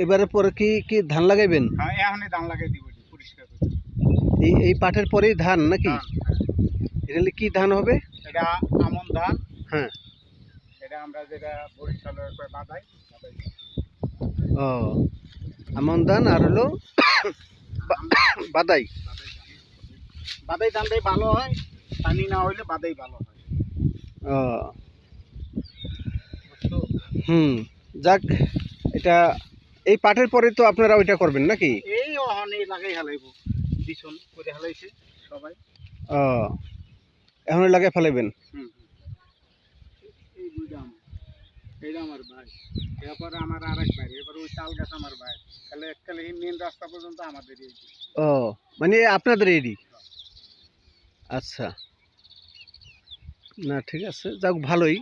এবারে পরে কি কি ধান লাগাইবেন? হ্যাঁ, এখনই ধান লাগাই দিব, পরিষ্কার করে। এই পাটের পরেই ধান নাকি? ধান, হ্যাঁ। এটা কি ধান হবে? এটা আমন ধান। হ্যাঁ। এটা আমরা যেটা বরিশালের বাদাই। ও, আমন ধান আর হলো বাদাই। বাদাই ধানটাই ভালো হয়, পানি না হইলে বাদাই ভালো হয়। ও, যাক, এটা এই পাটের পরে তো আপনারা ওইটা করবেন নাকি? এই অহনে লাগাই হালাইব, বিছন করে হালাইছে সবাই। ও, এখন লাগাই ফেলাইবেন? এই বুঝা এইটা আমার ভাই, এরপরে আমার আরেক ভাই, এবার ওই তাল গাছ আমার ভাই। তাহলে এককালে এই মেন রাস্তা পর্যন্ত আমাদের। ও, মানে আপনাদের এডি? আচ্ছা, না ঠিক আছে, যাক ভালোই।